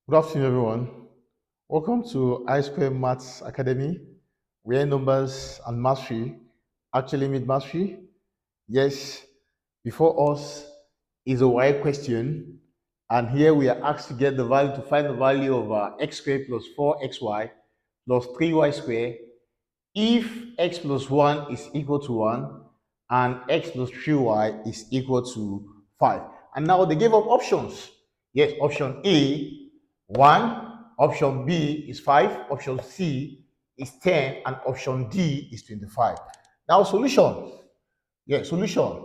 Good afternoon, everyone. Welcome to I2 Maths Academy, where numbers and mastery actually meet mastery. Yes, before us is a WAEC question, and here we are asked to get the value to find the value of x squared plus 4xy plus 3y squared if x plus 1 is equal to 1 and x plus 3y is equal to 5. And now they gave up options. Yes, option A, 1, option B is 5, option C is 10, and option D is 25. Now solution. Yeah, solution.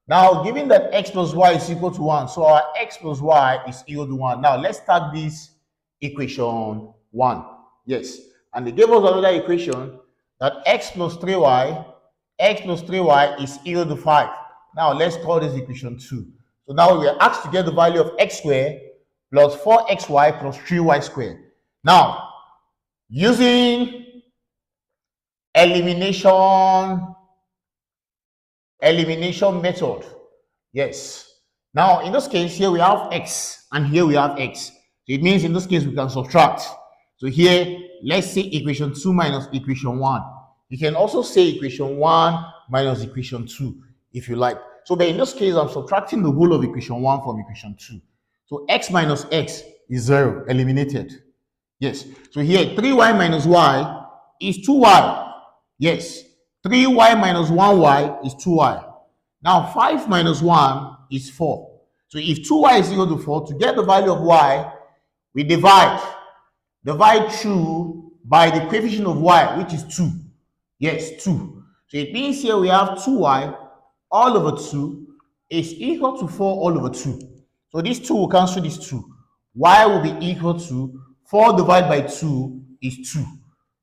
Now, given that x plus y is equal to 1, so our x plus y is equal to 1. Now, let's start this equation 1. Yes, and they gave us another equation that x plus 3y is equal to 5. Now, let's call this equation 2. So now we are asked to get the value of x squared plus 4xy plus 3y squared. Now, using elimination method. Yes. Now, in this case, here we have x and here we have x. So it means in this case we can subtract. So here, let's say equation 2 minus equation 1. You can also say equation 1 minus equation 2 if you like. So but in this case, I'm subtracting the whole of equation 1 from equation 2. So x minus x is 0, eliminated. Yes. So here, 3y minus y is 2y. Yes. 3y minus 1y is 2y. Now, 5 minus 1 is 4. So if 2y is equal to 4, to get the value of y, we divide 2 by the coefficient of y, which is 2. Yes, 2. So it means here we have 2y all over 2 is equal to 4 all over 2. So this 2 will cancel this 2. Y will be equal to 4 divided by 2 is 2.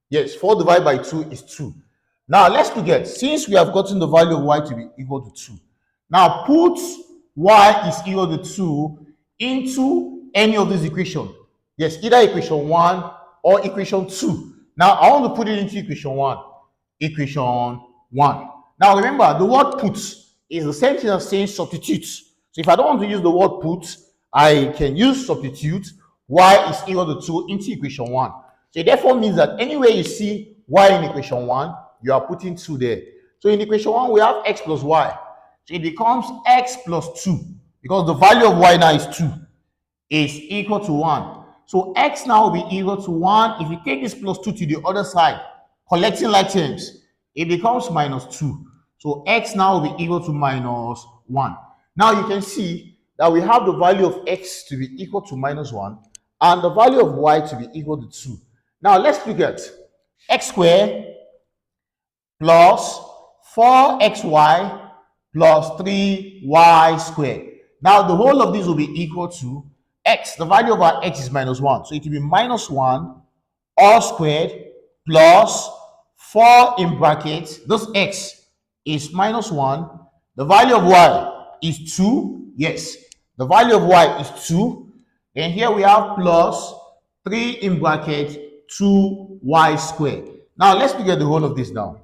Yes, 4 divided by 2 is 2. Now let's look at, since we have gotten the value of y to be equal to 2. Now put y is equal to 2 into any of these equations. Yes, either equation 1 or equation 2. Now I want to put it into equation 1. Equation 1. Now remember, the word put is the same thing as saying substitute. So if I don't want to use the word put, I can use substitute. Y is equal to 2 into equation 1. So it therefore means that anywhere you see y in equation 1, you are putting 2 there. So in equation 1, we have x plus y. So it becomes x plus 2, because the value of y now is 2, is equal to 1. So x now will be equal to 1. If you take this plus 2 to the other side, collecting like terms, it becomes minus 2. So x now will be equal to minus 1. Now you can see that we have the value of x to be equal to minus 1 and the value of y to be equal to 2. Now let's look at x squared plus 4xy plus 3y squared. Now the whole of this will be equal to x. The value of our x is minus 1. So it will be minus 1 all squared plus 4 in brackets. This x is minus 1. The value of y is 2. Yes, the value of y is 2. Then here we have plus 3 in bracket 2y squared. Now let's look at the whole of this now.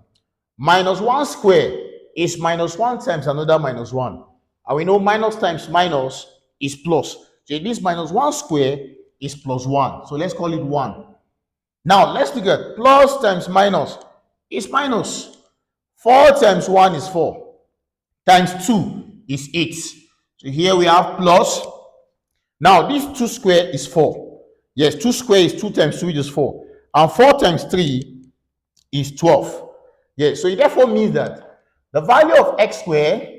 Minus 1 squared is minus 1 times another minus 1. And we know minus times minus is plus. So it means minus 1 squared is plus 1. So let's call it 1. Now let's look at plus times minus is minus. 4 times 1 is 4. Times 2 is 8. So here we have plus. Now this 2 squared is 4. Yes, 2 squared is 2 times 2, which is 4. And 4 times 3 is 12. Yes, so it therefore means that the value of x squared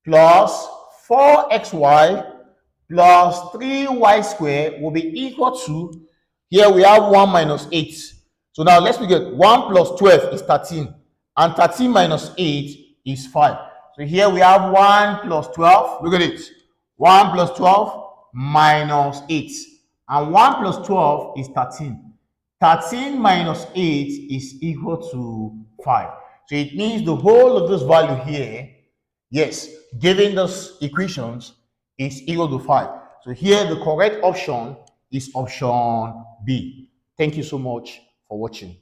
plus 4xy plus 3y squared will be equal to, here we have 1 minus 8. So now let's look at 1 plus 12 is 13. And 13 minus 8 is 5. So here we have 1 plus 12. Look at it. 1 plus 12 minus 8. And 1 plus 12 is 13. 13 minus 8 is equal to 5. So it means the whole of this value here, yes, given those equations, is equal to 5. So here the correct option is option B. Thank you so much for watching.